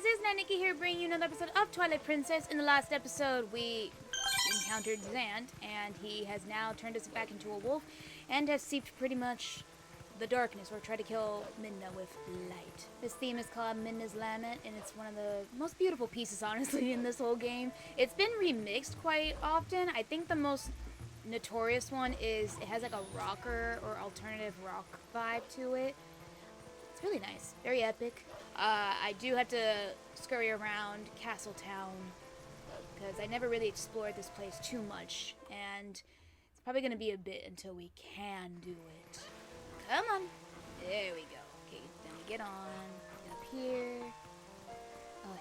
guys, it's Natnicki here bringing you another episode of Twilight Princess. In the last episode, we encountered Zant, and he has now turned us back into a wolf and has seeped pretty much the darkness, or tried to kill Midna with light. This theme is called Midna's Lament, and it's one of the most beautiful pieces, honestly, in this whole game. It's been remixed quite often. I think the most notorious one is it has like a rocker or alternative rock vibe to it. It's really nice, very epic. I do have to scurry around Castletown because I never really explored this place too much, and it's probably going to be a bit until we can do it. Come on. There we go. Okay, then we get on. Get up here. Oh,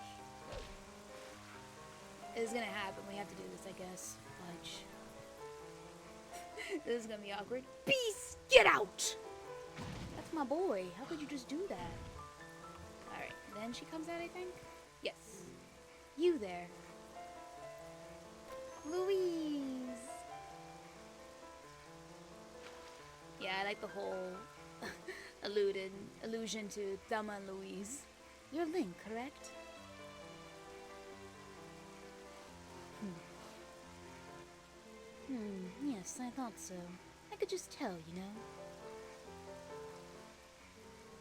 this is going to happen. We have to do this, I guess. Fudge. This is going to be awkward. Beast, get out! That's my boy. How could you just do that? Alright, then she comes out, I think? Yes. You there. Louise! Yeah, I like the whole allusion to Thelma and Louise. You're Link, correct? Yes, I thought so. I could just tell, you know.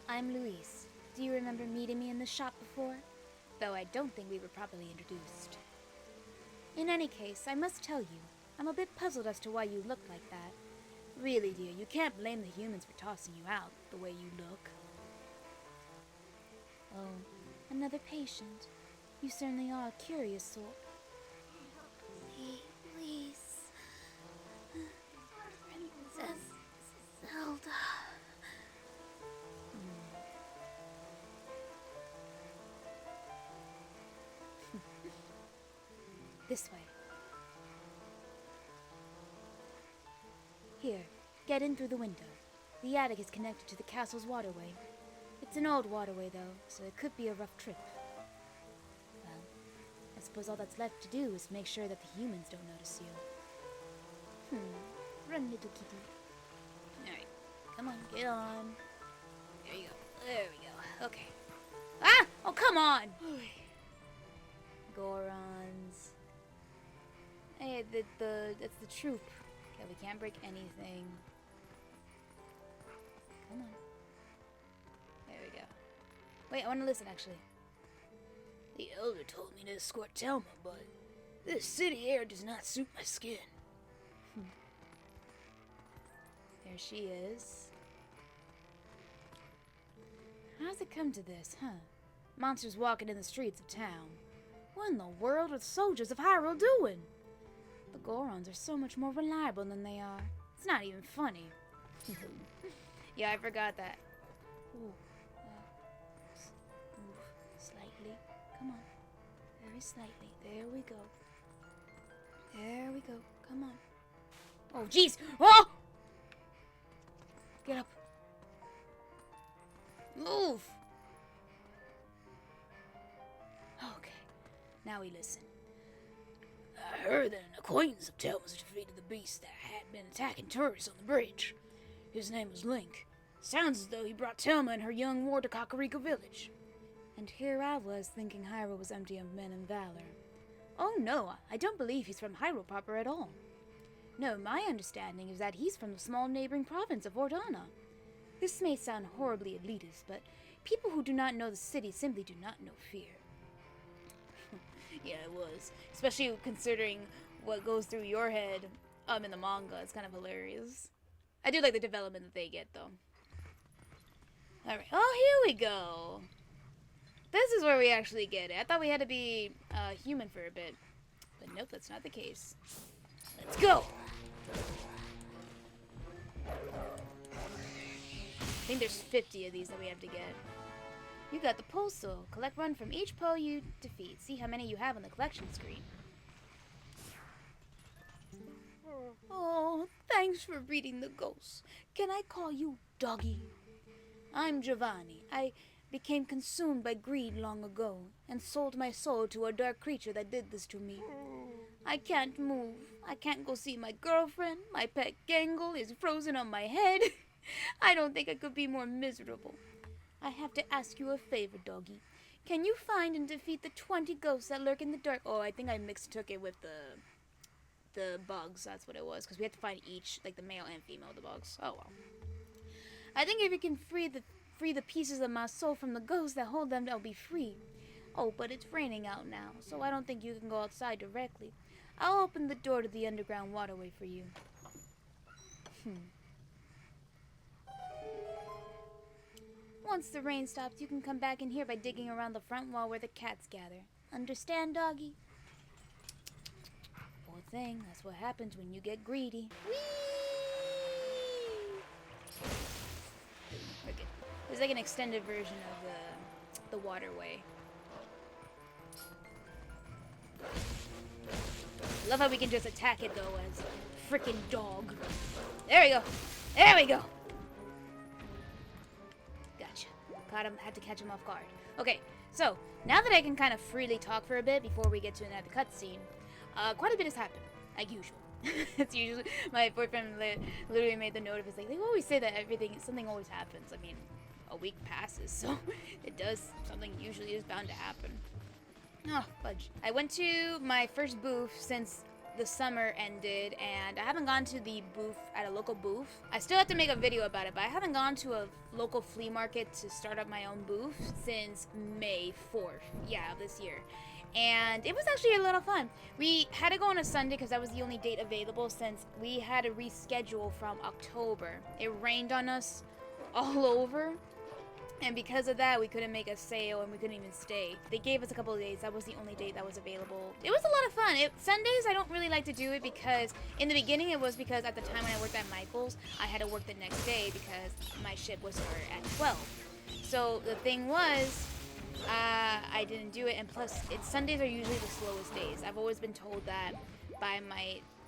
I'm Louise. Do you remember meeting me in the shop before? Though I don't think we were properly introduced. In any case, I must tell you, I'm a bit puzzled as to why you look like that. Really, dear, you can't blame the humans for tossing you out, the way you look. Oh, another patient. You certainly are a curious sort. Please. Princess Zelda. This way. Here, get in through the window. The attic is connected to the castle's waterway. It's an old waterway, though, so it could be a rough trip. Well, I suppose all that's left to do is make sure that the humans don't notice you. Run, little kitty. Alright, come on, get on. There you go. There we go. Okay. Ah! Oh, come on! Gorons. Hey, that's the troop. Okay, we can't break anything. Come on. There we go. Wait, I want to listen, actually. The elder told me to escort Thelma, but this city air does not suit my skin. There she is. How's it come to this, huh? Monsters walking in the streets of town. What in the world are the soldiers of Hyrule doing? The Gorons are so much more reliable than they are. It's not even funny. Yeah, I forgot that. Ooh. Move slightly. Come on. Very slightly. There we go. There we go. Come on. Oh, jeez! Oh! Get up. Move! Okay. Now we listen. I heard that an acquaintance of Thelma's defeated the beast that had been attacking tourists on the bridge. His name was Link. Sounds as though he brought Thelma and her young war to Kakariko village. And here I was thinking Hyrule was empty of men and valor. Oh no, I don't believe he's from Hyrule proper at all. No, my understanding is that he's from the small neighboring province of Ordana. This may sound horribly elitist, but people who do not know the city simply do not know fear. Yeah, it was. Especially considering what goes through your head in the manga. It's kind of hilarious. I do like the development that they get, though. Alright. Oh, here we go. This is where we actually get it. I thought we had to be human for a bit. But nope, that's not the case. Let's go! I think there's 50 of these that we have to get. You got the pulsar. Collect one from each Poe you defeat. See how many you have on the collection screen. Oh, thanks for reading the ghosts. Can I call you Doggy? I'm Giovanni. I became consumed by greed long ago and sold my soul to a dark creature that did this to me. I can't move. I can't go see my girlfriend. My pet Gangle is frozen on my head. I don't think I could be more miserable. I have to ask you a favor, Doggy. Can you find and defeat the 20 ghosts that lurk in the dark? Oh, I think I took it with the bugs. That's what it was, because we had to find each, like the male and female of the bugs. Oh well. I think if you can free the pieces of my soul from the ghosts that hold them, they'll be free. Oh, but it's raining out now, so I don't think you can go outside directly. I'll open the door to the underground waterway for you. Once the rain stops, you can come back in here by digging around the front wall where the cats gather. Understand, doggy? Poor thing, that's what happens when you get greedy. Whee! Okay. There's like an extended version of the waterway. Love how we can just attack it though as a freaking dog. There we go. There we go. Gotcha. Caught him. Had to catch him off guard. Okay, so now that I can kind of freely talk for a bit before we get to another cutscene, quite a bit has happened, like usual. It's usually my boyfriend literally made the note of his like they always say that something always happens. I mean, a week passes, so it does. Something usually is bound to happen. Oh, fudge. I went to my first booth since the summer ended, and I haven't gone to the booth at a local booth. I still have to make a video about it, but I haven't gone to a local flea market to start up my own booth since May 4th, of this year. And it was actually a lot of fun. We had to go on a Sunday because that was the only date available since we had to reschedule from October. It rained on us all over. And because of that, we couldn't make a sale and we couldn't even stay. They gave us a couple of days. That was the only date that was available. It was a lot of fun. Sundays, I don't really like to do it because in the beginning, it was because at the time when I worked at Michael's, I had to work the next day because my shift was started at 12. So the thing was, I didn't do it. And plus, Sundays are usually the slowest days. I've always been told that by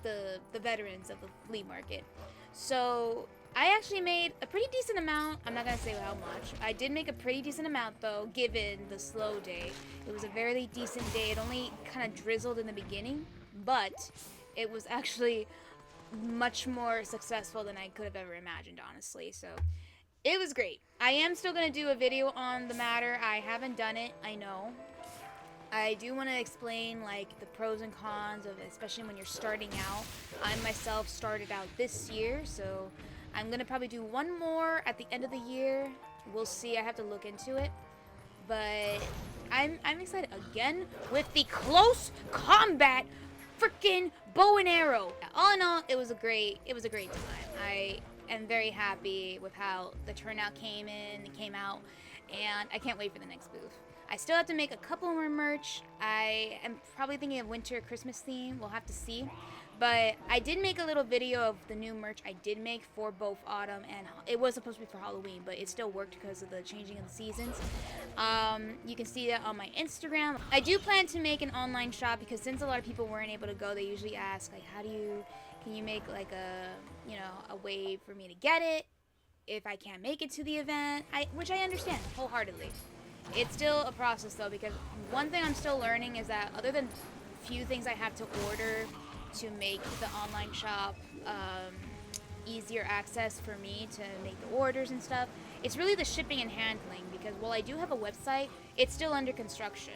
the veterans of the flea market. So I actually made a pretty decent amount. I'm not going to say how much. I did make a pretty decent amount, though, given the slow day. It was a very decent day. It only kind of drizzled in the beginning, but it was actually much more successful than I could have ever imagined, honestly. So it was great. I am still going to do a video on the matter. I haven't done it, I know. I do want to explain like the pros and cons of it, especially when you're starting out. I myself started out this year, so I'm going to probably do one more at the end of the year. We'll see. I have to look into it. But I'm excited again with the close combat freaking bow and arrow. All in all, it was a great time. I am very happy with how the turnout came out, and I can't wait for the next booth. I still have to make a couple more merch. I am probably thinking of winter Christmas theme. We'll have to see. But I did make a little video of the new merch I did make for both autumn and it was supposed to be for Halloween, but it still worked because of the changing of the seasons. You can see that on my Instagram. I do plan to make an online shop because since a lot of people weren't able to go, they usually ask like, can you make like a way for me to get it if I can't make it to the event? Which I understand wholeheartedly. It's still a process though, because one thing I'm still learning is that other than few things I have to order to make the online shop easier access for me to make the orders and stuff, it's really the shipping and handling, because while I do have a website, it's still under construction.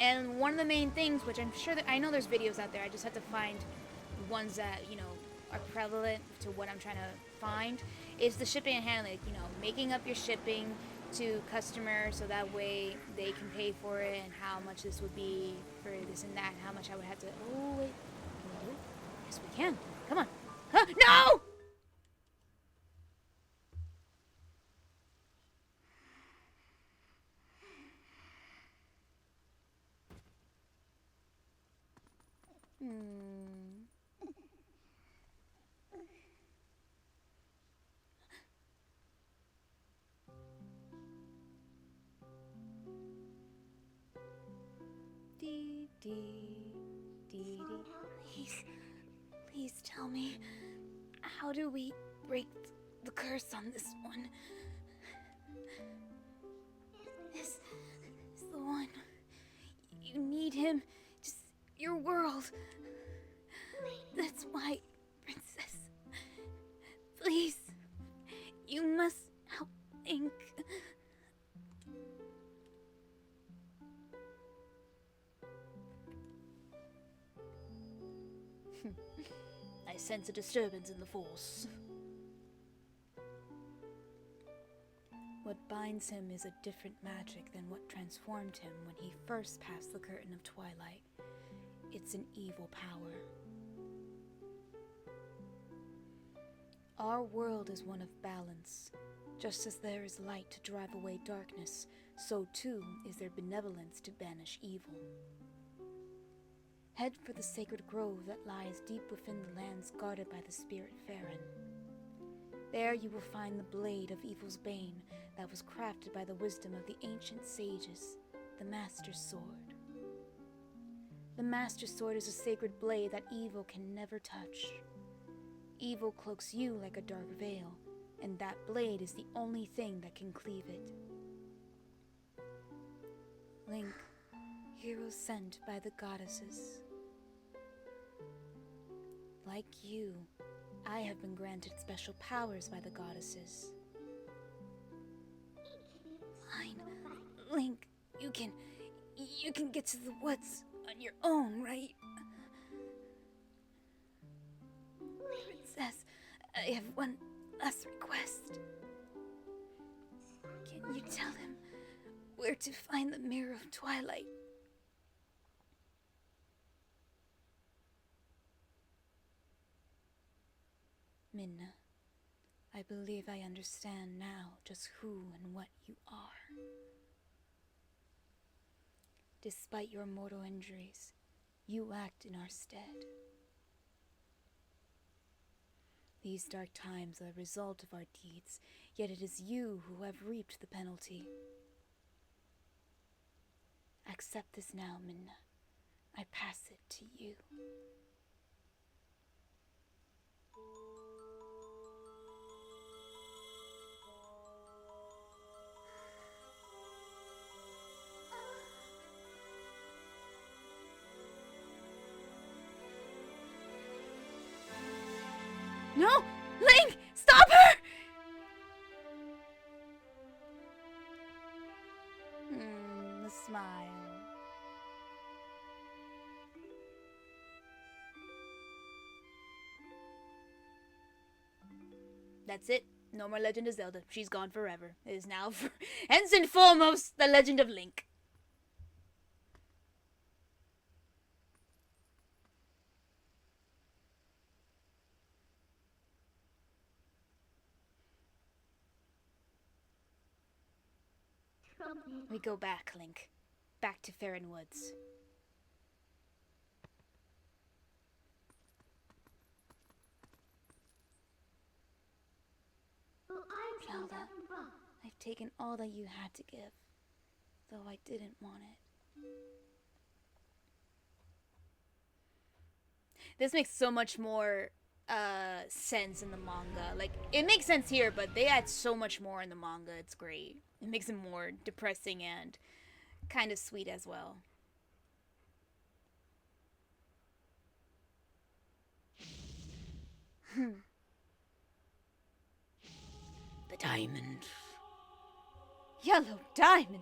And one of the main things, which I'm sure that I know there's videos out there, I just have to find ones that, are prevalent to what I'm trying to find, is the shipping and handling, making up your shipping to customers so that way they can pay for it and how much this would be for this and that and how much I would have to. Oh wait, can we do it? Yes, we can. Come on. Huh? No! Please tell me, how do we break the curse on this one? This is the one. You need him. Just your world. That's why, princess. Please, you must help Link. I sense a disturbance in the Force. What binds him is a different magic than what transformed him when he first passed the curtain of Twilight. It's an evil power. Our world is one of balance. Just as there is light to drive away darkness, so too is there benevolence to banish evil. Head for the sacred grove that lies deep within the lands guarded by the spirit Farron. There you will find the blade of evil's bane that was crafted by the wisdom of the ancient sages, the Master's Sword. The Master's Sword is a sacred blade that evil can never touch. Evil cloaks you like a dark veil, and that blade is the only thing that can cleave it. Link, hero sent by the goddesses. Like you, I have been granted special powers by the goddesses. Fine, Link, you can get to the woods on your own, right? Princess, I have one last request. Can you tell him where to find the Mirror of Twilight? Minna, I believe I understand now just who and what you are. Despite your mortal injuries, you act in our stead. These dark times are a result of our deeds, yet it is you who have reaped the penalty. Accept this now, Minna. I pass it to you. No! Link! Stop her! The smile. That's it. No more Legend of Zelda. She's gone forever. It is now, hence and foremost, the Legend of Link. We go back, Link. Back to Farron Woods. Zelda, I've taken all that you had to give, though I didn't want it. This makes so much more sense in the manga. Like, it makes sense here, but they add so much more in the manga. It's great. It makes it more depressing and kind of sweet as well. The diamond. Yellow diamond.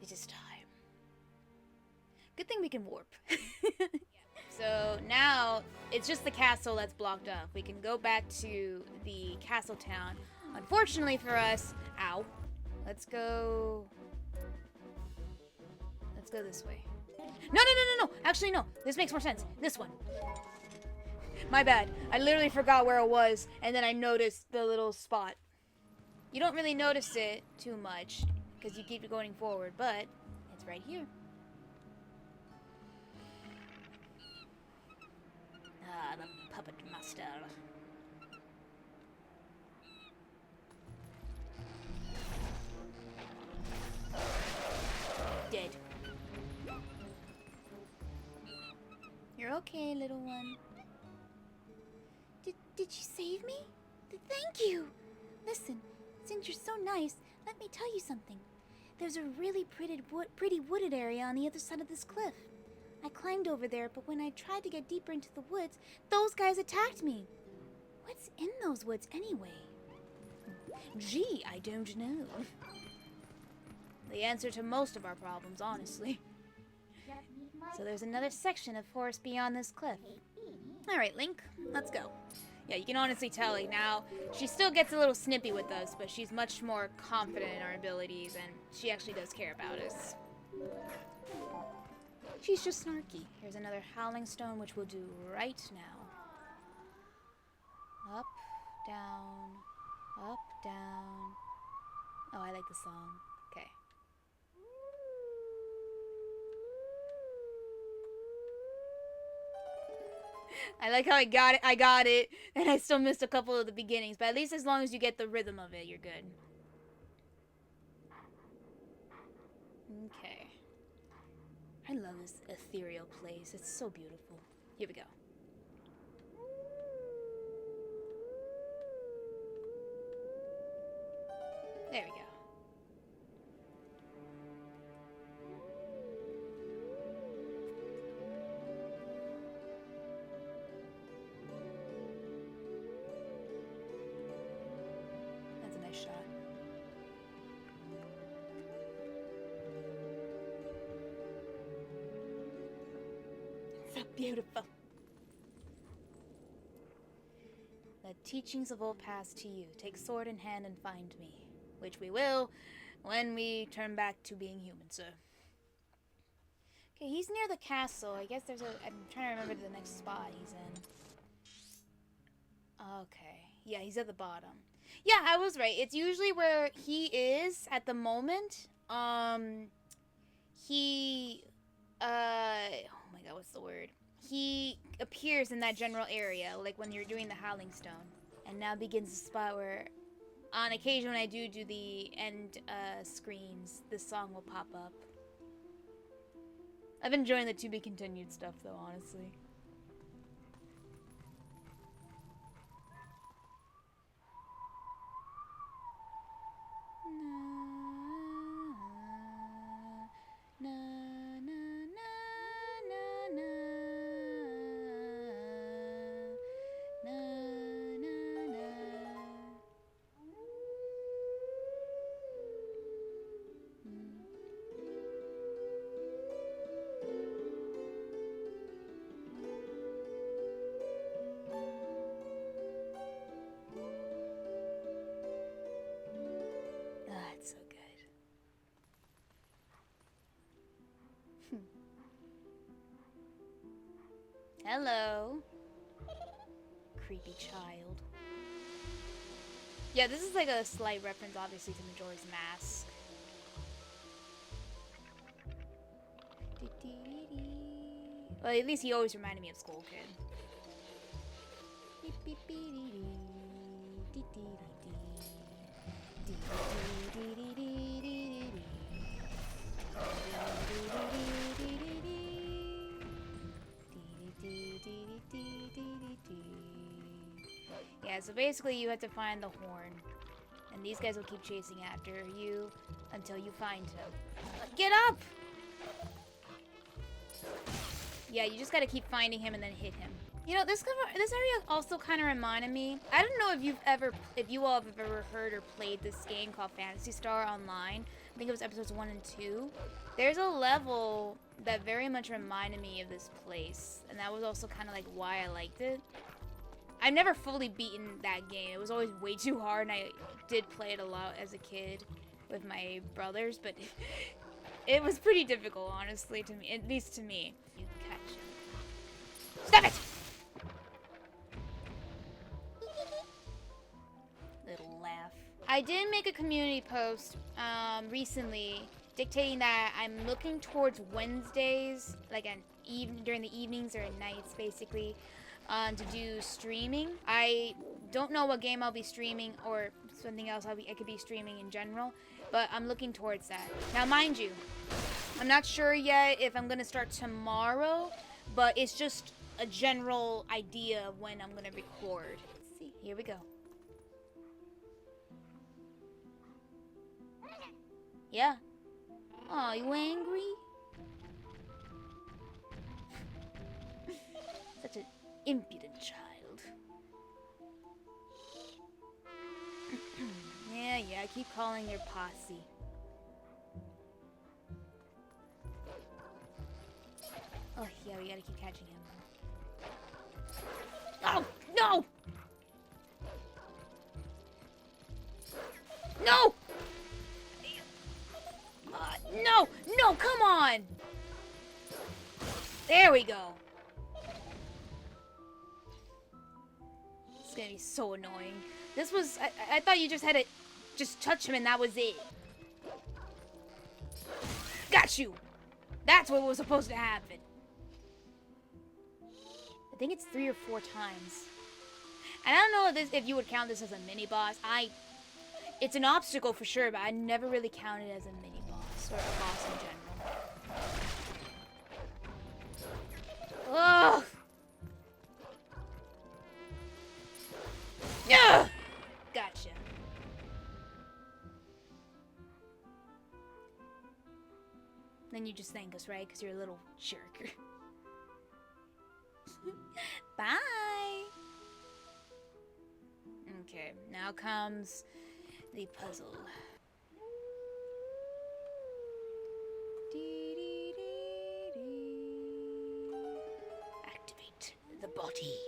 It is time. Good thing we can warp. So now it's just the castle that's blocked off. We can go back to the castle town. Unfortunately for us, ow. Let's go this way. No. Actually, no. This makes more sense. This one. My bad. I literally forgot where it was, and then I noticed the little spot. You don't really notice it too much, because you keep going forward, but it's right here. Ah, the puppet master. Dead. You're okay, little one. Did you save me? Thank you! Listen, since you're so nice, let me tell you something. There's a really pretty wooded area on the other side of this cliff. I climbed over there, but when I tried to get deeper into the woods, those guys attacked me. What's in those woods anyway? Gee, I don't know. The answer to most of our problems, honestly. So there's another section of forest beyond this cliff. Alright, Link, let's go. Yeah, you can honestly tell, like, now, she still gets a little snippy with us, but she's much more confident in our abilities, and she actually does care about us. She's just snarky. Here's another howling stone, which we'll do right now. Up, down, up, down. Oh, I like the song. Okay. I like how I got it, and I still missed a couple of the beginnings, but at least as long as you get the rhythm of it, you're good. Okay. I love this ethereal place. It's so beautiful. Here we go. There we go. That's a nice shot. So beautiful. The teachings of old pass to you. Take sword in hand and find me. Which we will when we turn back to being human, sir. Okay, he's near the castle. I guess there's a... I'm trying to remember the next spot he's in. Okay. Yeah, he's at the bottom. Yeah, I was right. It's usually where he is at the moment. Oh my god, what's the word? He appears in that general area, like when you're doing the Howling Stone. And now begins the spot where, on occasion when I do the end screens, this song will pop up. I've been enjoying the to be continued stuff though, honestly. It's so good. Hello. Creepy child. Yeah, this is like a slight reference, obviously, to Majora's Mask. Well, at least he always reminded me of Skull Kid. Yeah, so basically you have to find the horn. And these guys will keep chasing after you until you find him. Get up! Yeah, you just gotta keep finding him and then hit him. You know, this area also kind of reminded me. I don't know if you all have ever heard or played this game called Phantasy Star Online. I think it was episodes 1 and 2. There's a level that very much reminded me of this place, and that was also kind of like why I liked it. I've never fully beaten that game. It was always way too hard, and I did play it a lot as a kid with my brothers, but it was pretty difficult, honestly, to me, at least to me. You catch him. Stop it! Little laugh. I did make a community post recently dictating that I'm looking towards Wednesdays, like during the evenings or at nights, basically, to do streaming. I don't know what game I'll be streaming or something else I could be streaming in general, but I'm looking towards that. Now, mind you, I'm not sure yet if I'm going to start tomorrow, but it's just a general idea of when I'm going to record. Let's see. Here we go. Yeah. Aw, you angry? Such an impudent child. Yeah, keep calling your posse. Oh, yeah, we gotta keep catching him. Oh, no! No! No! No, come on! There we go. It's gonna be so annoying. This was... I thought you just had to just touch him and that was it. Got you! That's what was supposed to happen. I think it's 3 or 4 times. And I don't know if you would count this as a mini-boss. It's an obstacle for sure, but I never really counted it as a mini-boss or a boss in general. Ugh! Yeah! Gotcha. Then you just thank us, right? Because you're a little jerk. Bye! Okay, now comes the puzzle. Activate the body.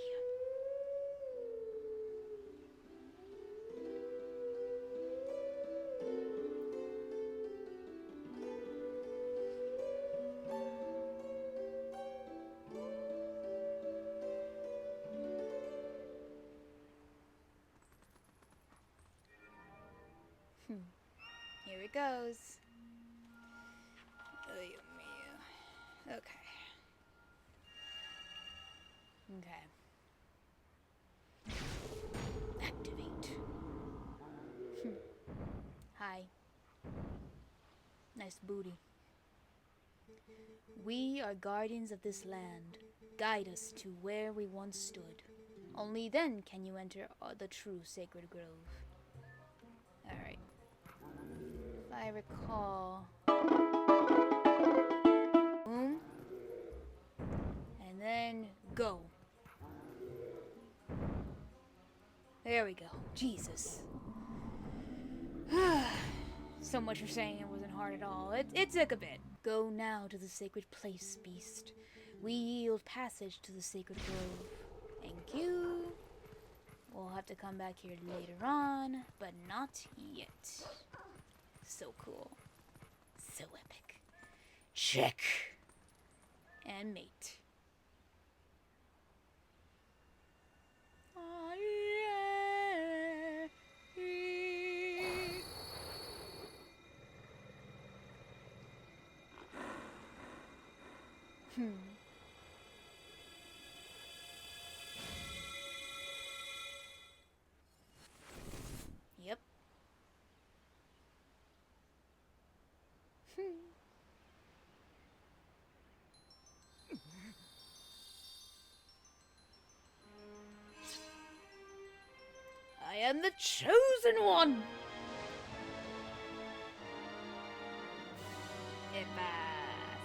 Here it goes. Ay, Dios mío. Okay. Activate. Hi. Nice booty. We are guardians of this land. Guide us to where we once stood. Only then can you enter the true sacred grove. Alright. If I recall... Boom. And then go. There we go. Jesus. So much for saying it wasn't hard at all. It took a bit. Go now to the sacred place, beast. We yield passage to the sacred grove. Thank you. We'll have to come back here later on, but not yet. So cool. So epic. Check. And mate. Oh, yeah. Yep. I am the chosen one.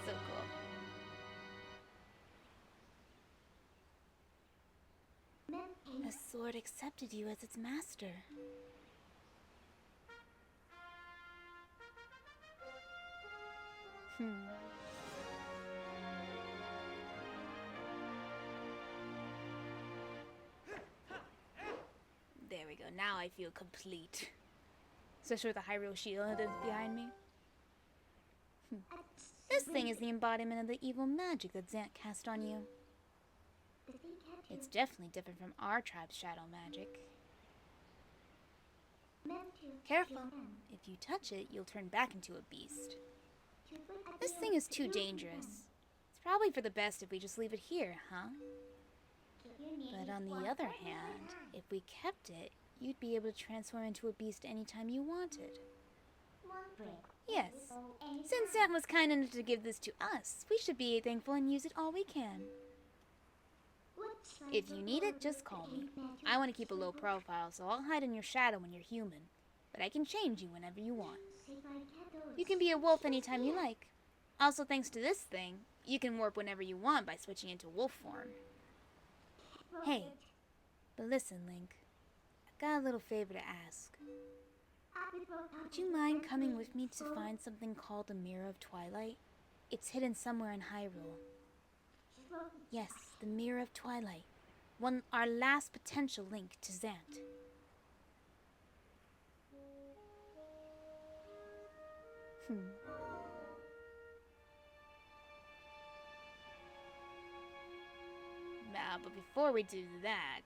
So cool. A sword accepted you as its master. There we go. Now I feel complete. Especially with the Hyrule shield behind me. This thing is the embodiment of the evil magic that Zant cast on you. It's definitely different from our tribe's shadow magic. Careful. If you touch it, you'll turn back into a beast. This thing is too dangerous. It's probably for the best if we just leave it here, huh? But on the other hand, if we kept it, you'd be able to transform into a beast anytime you wanted. Yes. Since Zant was kind enough to give this to us, we should be thankful and use it all we can. If you need it, just call me. I want to keep a low profile, so I'll hide in your shadow when you're human. but I can change you whenever you want. You can be a wolf anytime you like. Also, thanks to this thing, you can warp whenever you want by switching into wolf form. Hey, but listen, Link. I've got a little favor to ask. Would you mind coming with me to find something called the Mirror of Twilight? It's hidden somewhere in Hyrule. Yes, the Mirror of Twilight. Our last potential link to Zant. But before we do that,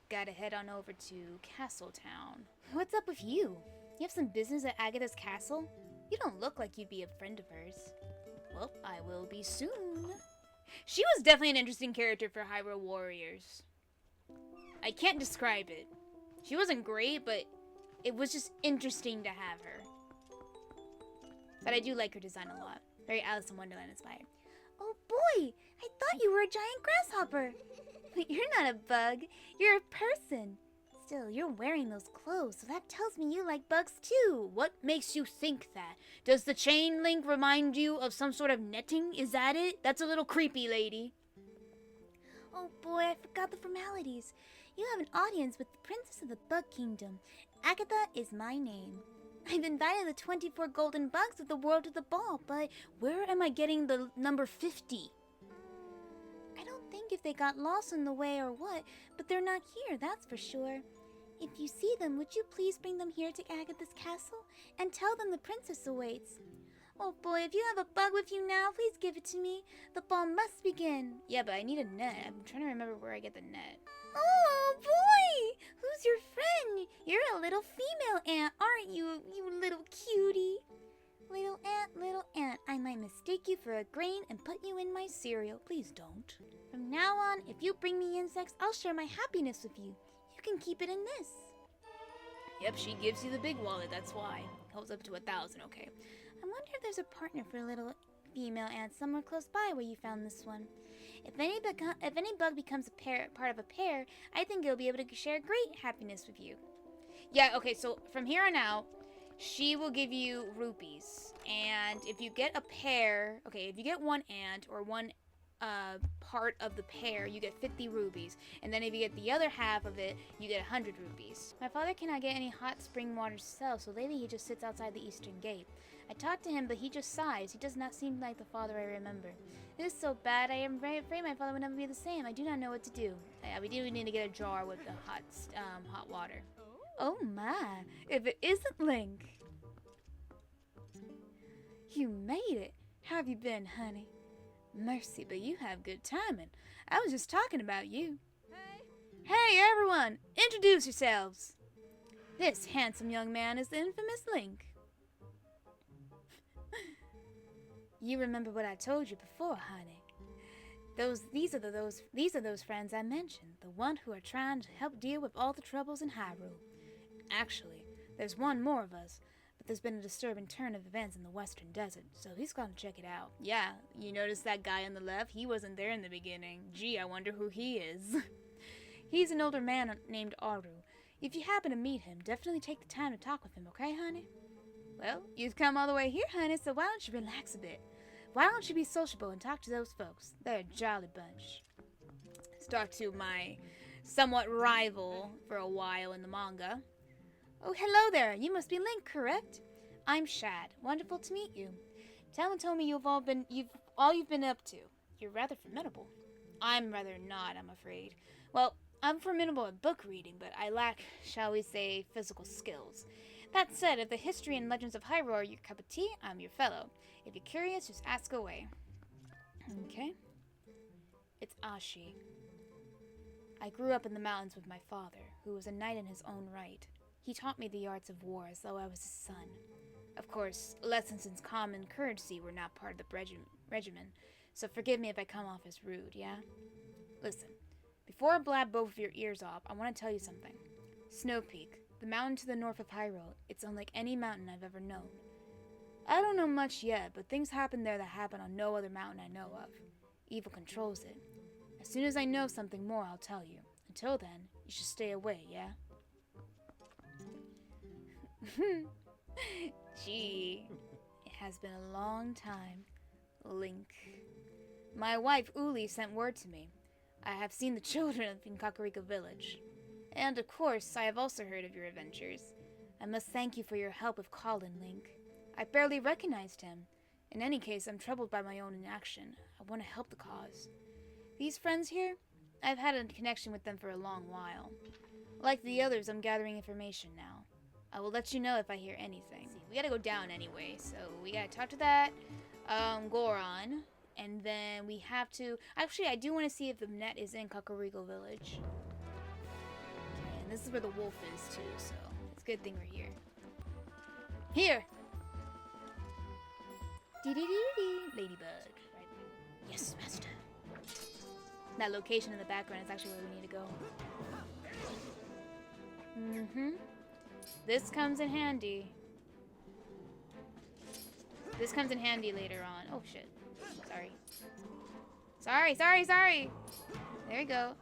gotta head on over to Castletown. What's up with you? You have some business at Agatha's castle? You don't look like you'd be a friend of hers. Well, I will be soon. She was definitely an interesting character for Hyrule Warriors. I can't describe it. She wasn't great, but it was just interesting to have her. But I do like her design a lot. Very Alice in Wonderland inspired. Oh boy, I thought you were a giant grasshopper. But you're not a bug, you're a person. Still, you're wearing those clothes, so that tells me you like bugs too. What makes you think that? Does the chain link remind you of some sort of netting? Is that it? That's a little creepy, lady. Oh boy, I forgot the formalities. You have an audience with the Princess of the Bug Kingdom. Agatha is my name. I've invited the 24 golden bugs of the world to the ball, but where am I getting the number 50? I don't think if they got lost on the way or what, but they're not here, that's for sure. If you see them, would you please bring them here to Agatha's castle and tell them the princess awaits? Oh boy, if you have a bug with you now, please give it to me. The ball must begin. Yeah, but I need a net. I'm trying to remember where I get the net. Oh boy! Who's your friend? You're a little female ant, aren't you, you little cutie? Little ant, I might mistake you for a grain and put you in my cereal. Please don't. From now on, if you bring me insects, I'll share my happiness with you. You can keep it in this. Yep, she gives you the big wallet, that's why. Holds up to 1,000, okay. I wonder if there's a partner for a little female ant somewhere close by where you found this one. If any bug becomes part of a pair, I think it'll be able to share great happiness with you. Yeah, okay, so from here on out, she will give you rupees. And if you get a pair, okay, if you get one ant or one part of the pair, you get 50 rupees. And then if you get the other half of it, you get 100 rupees. My father cannot get any hot spring water to sell, so lately he just sits outside the eastern gate. I talked to him, but he just sighs. He does not seem like the father I remember. It is so bad. I am very afraid my father would never be the same. I do not know what to do. Yeah, we do need to get a jar with the hot water. Oh my, if it isn't Link. You made it. How have you been, honey? Mercy, but you have good timing. I was just talking about you. Hey everyone, introduce yourselves. This handsome young man is the infamous Link. You remember what I told you before, honey. These are those friends I mentioned, the one who are trying to help deal with all the troubles in Hyrule. Actually, there's one more of us, but there's been a disturbing turn of events in the Western Desert, so he's gonna check it out. Yeah, you notice that guy on the left? He wasn't there in the beginning. Gee, I wonder who he is. He's an older man named Aru. If you happen to meet him, definitely take the time to talk with him, okay, honey? Well, you've come all the way here, honey, so why don't you relax a bit? Why don't you be sociable and talk to those folks? They're a jolly bunch. Let's talk to my somewhat rival for a while in the manga. Oh, hello there. You must be Link, correct? I'm Shad. Wonderful to meet you. Talon told me you've all you've been up to. You're rather formidable. I'm rather not, I'm afraid. Well, I'm formidable at book reading, but I lack, shall we say, physical skills. That said, if the history and legends of Hyrule are your cup of tea, I'm your fellow. If you're curious, just ask away. Okay. It's Ashi. I grew up in the mountains with my father, who was a knight in his own right. He taught me the arts of war as though I was his son. Of course, lessons in common courtesy were not part of the regimen, so forgive me if I come off as rude, yeah? Listen, before I blab both of your ears off, I want to tell you something. Snow Peak, the mountain to the north of Hyrule, it's unlike any mountain I've ever known. I don't know much yet, but things happen there that happen on no other mountain I know of. Evil controls it. As soon as I know something more, I'll tell you. Until then, you should stay away, yeah? Gee, it has been a long time. Link. My wife, Uli, sent word to me. I have seen the children in Kakariko Village. And of course, I have also heard of your adventures. I must thank you for your help with Colin, Link. I barely recognized him. In any case, I'm troubled by my own inaction. I want to help the cause. These friends here? I've had a connection with them for a long while. Like the others, I'm gathering information now. I will let you know if I hear anything. See, we gotta go down anyway, so we gotta talk to that Goron, and then we have to... Actually, I do want to see if the net is in Kakariko Village. Okay, and this is where the wolf is too, so it's a good thing we're here. Here! Dee-dee-dee-dee. Ladybug. Right. Yes, master. That location in the background is actually where we need to go. This comes in handy. This comes in handy later on. Oh, shit. Sorry. Sorry. There we go.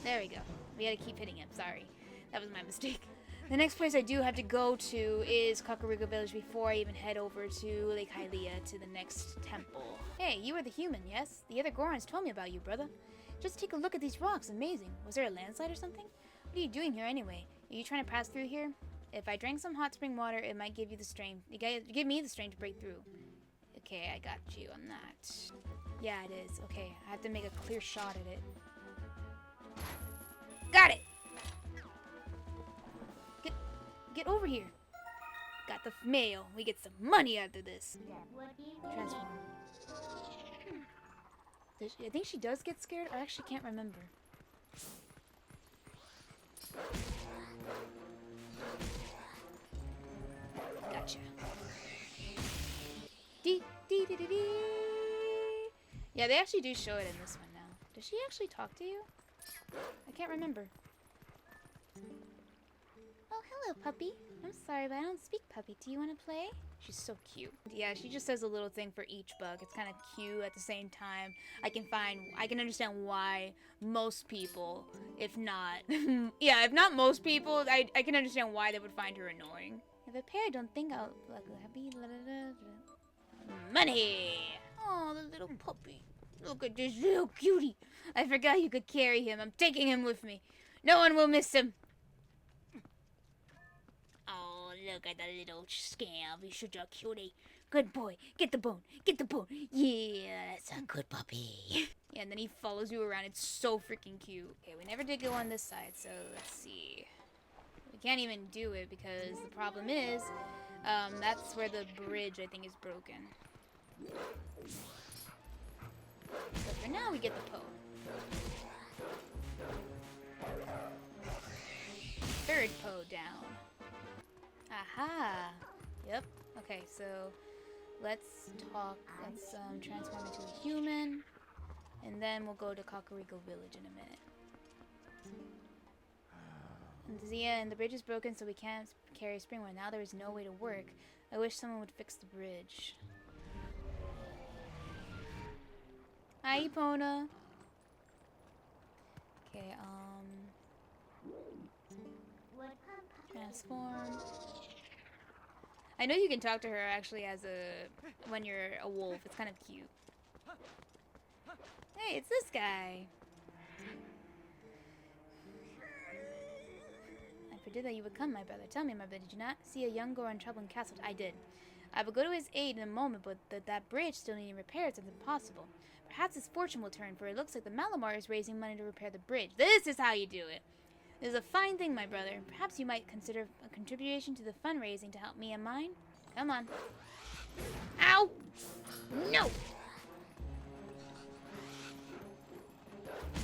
There we go. We gotta keep hitting him. Sorry. That was my mistake. The next place I do have to go to is Kakariko Village before I even head over to Lake Hylia to the next temple. Hey, you are the human, yes? The other Gorons told me about you, brother. Just take a look at these rocks. Amazing. Was there a landslide or something? What are you doing here anyway? Are you trying to pass through here? If I drank some hot spring water, it might give you the strength. Give me the strength to break through. Okay, I got you on that. Yeah, it is. Okay, I have to make a clear shot at it. Got it! Get over here. Got the mail. We get some money out of this. Transform. I think she does get scared. I actually can't remember. Gotcha. Dee. Yeah, they actually do show it in this one now. Does she actually talk to you? I can't remember. Oh, hello, puppy. I'm sorry, but I don't speak puppy. Do you want to play? She's so cute. Yeah, she just says a little thing for each bug. It's kind of cute at the same time. I can understand why most people, if not, if not most people, I can understand why they would find her annoying. If a pair don't think I'll look happy. Money! Oh, the little puppy. Look at this little cutie. I forgot you could carry him. I'm taking him with me. No one will miss him. Oh, look at the little scamp. He's such a cutie. Good boy. Get the bone. Get the bone. Yeah, that's a good puppy. Yeah, and then he follows you around. It's so freaking cute. Okay, we never did go on this side, so let's see. We can't even do it because the problem is, that's where the bridge, I think, is broken. So for now, we get the Poe. Third Poe down. Aha! Yep. Okay, so let's talk. Let's transform into a human, and then we'll go to Kakariko Village in a minute. And Zia, and the bridge is broken, so we can't carry Springwood. Now there is no way to work. I wish someone would fix the bridge. Hi, Epona. Okay, transform. I know you can talk to her actually as when you're a wolf. It's kind of cute. Hey, it's this guy. I predicted that you would come, my brother. Tell me, my brother, did you not see a young girl in trouble in Castle? I did. I will go to his aid in a moment, but that bridge still needing repairs is impossible. Perhaps his fortune will turn, for it looks like the Malamar is raising money to repair the bridge. This is how you do it. This is a fine thing, my brother. Perhaps you might consider a contribution to the fundraising to help me and mine. Come on. Ow! No!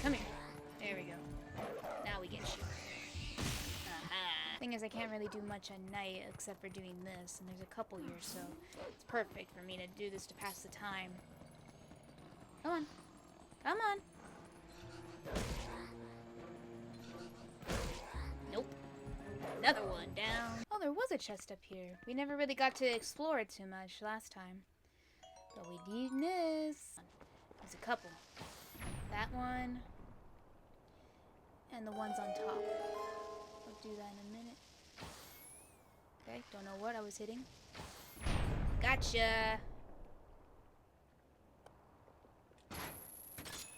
Come here. There we go. Now we get you. Aha. Thing is, I can't really do much at night except for doing this, and there's a couple here, so it's perfect for me to do this to pass the time. Come on. Come on. Nope. Another one down. Oh, there was a chest up here. We never really got to explore it too much last time. But we need this. There's a couple. That one. And the ones on top. I'll do that in a minute. Okay, don't know what I was hitting. Gotcha!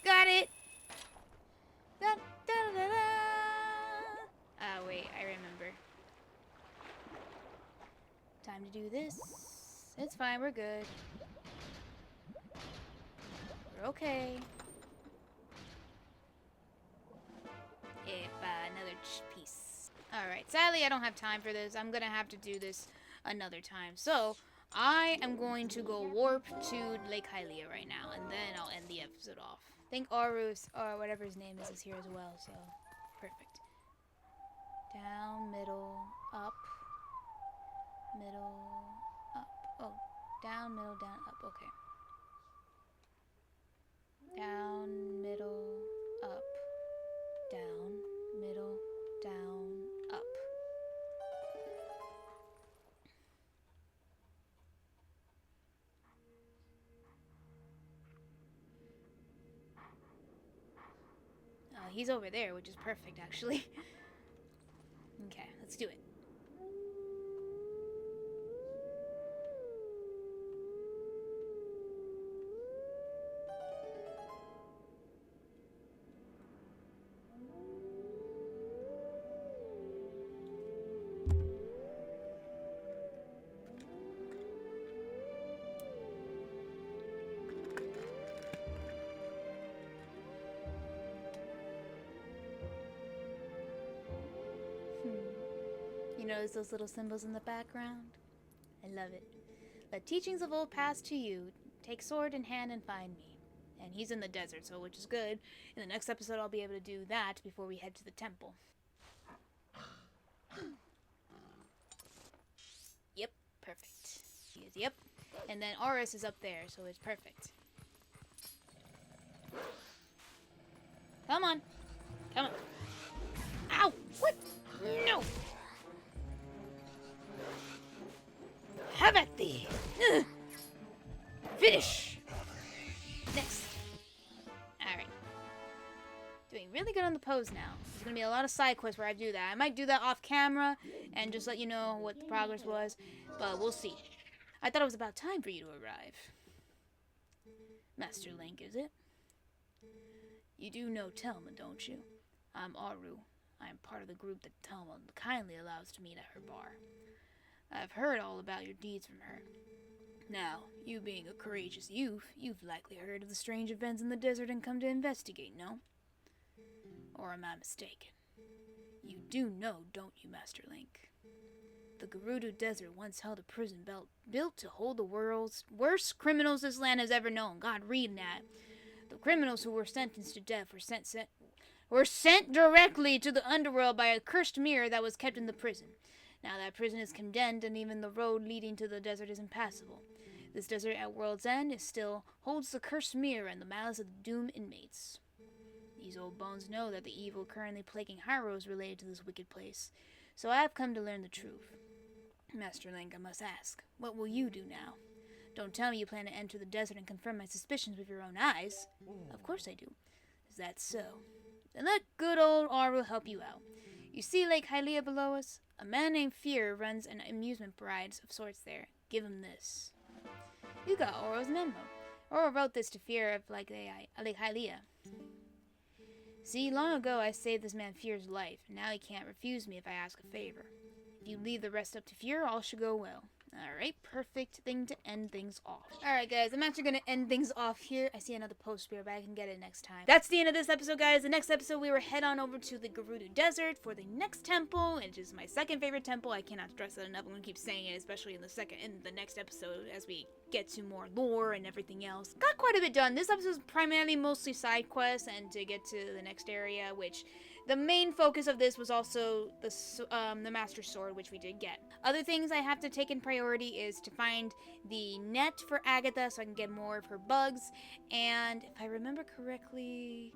Got it! Da, da, da, da. Ah, wait, I remember. Time to do this. It's fine, we're good. We're okay. Another piece. Alright, sadly I don't have time for this. I'm gonna have to do this another time. So, I am going to go warp to Lake Hylia right now, and then I'll end the episode off. I think Arus, or whatever his name is here as well, so perfect. Down, middle, up, middle, up. Oh, down, middle, down, up. Okay. Down, middle, up, down, middle, down, up. He's over there, which is perfect, actually. Okay, let's do it. You notice those little symbols in the background? I love it. Let teachings of old pass to you. Take sword in hand and find me. And he's in the desert, so which is good. In the next episode, I'll be able to do that before we head to the temple. Yep, perfect. Yep. And then Aurus is up there, so it's perfect. Come on. Come on. Ow! What? No! Have at thee! Ugh. Finish! Next. Alright. Doing really good on the pose now. There's gonna be a lot of side quests where I do that. I might do that off camera and just let you know what the progress was, but we'll see. I thought it was about time for you to arrive. Master Link, is it? You do know Telma, don't you? I'm Aru. I am part of the group that Telma kindly allows to meet at her bar. I've heard all about your deeds from her. Now, you being a courageous youth, you've likely heard of the strange events in the desert and come to investigate, no? Or am I mistaken? You do know, don't you, Master Link? The Gerudo Desert once held a prison built to hold the world's worst criminals this land has ever known. God, read that. The criminals who were sentenced to death were sent directly to the underworld by a cursed mirror that was kept in the prison. Now that prison is condemned, and even the road leading to the desert is impassable. This desert at World's End still holds the cursed mirror and the malice of the doomed inmates. These old bones know that the evil currently plaguing Hyrule is related to this wicked place, so I have come to learn the truth. Master Link, I must ask, what will you do now? Don't tell me you plan to enter the desert and confirm my suspicions with your own eyes. Of course I do. Is that so? Then let good old Aru help you out. You see Lake Hylia below us? A man named Fear runs an amusement parade of sorts there. Give him this. You got Oro's memo. Oro wrote this to Fear of Lake Hylia. See, long ago I saved this man Fear's life, and now he can't refuse me if I ask a favor. If you leave the rest up to Fear, all should go well. Alright, perfect thing to end things off. Alright guys, I'm actually going to end things off here. I see another post spear, but I can get it next time. That's the end of this episode, guys. The next episode, we will head on over to the Gerudo Desert for the next temple, which is my second favorite temple. I cannot stress that enough. I'm going to keep saying it, especially in the next episode as we get to more lore and everything else. Got quite a bit done. This episode is primarily mostly side quests and to get to the next area, which the main focus of this was also the Master Sword, which we did get. Other things I have to take in priority is to find the net for Agatha so I can get more of her bugs, and if I remember correctly,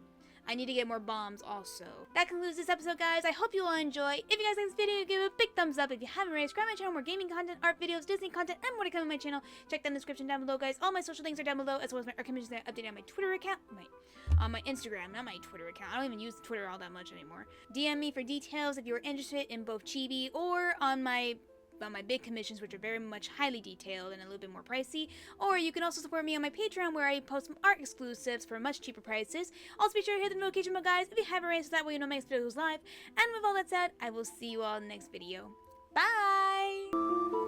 I need to get more bombs also. That concludes this episode, guys. I hope you all enjoy. If you guys like this video, give it a big thumbs up. If you haven't already, subscribe to my channel, more gaming content, art videos, Disney content, and more to come on my channel. Check down the description down below, guys. All my social links are down below, as well as my art commissions that I update on my Twitter account. On my Instagram, not my Twitter account. I don't even use Twitter all that much anymore. DM me for details if you're interested in both Chibi or on my my big commissions, which are very much highly detailed and a little bit more pricey. Or you can also support me on my Patreon, where I post some art exclusives for much cheaper prices. Also, be sure to hit the notification bell, guys, if you haven't already, so that way you know my next video goes live. And with all that said, I will see you all in the next video. Bye!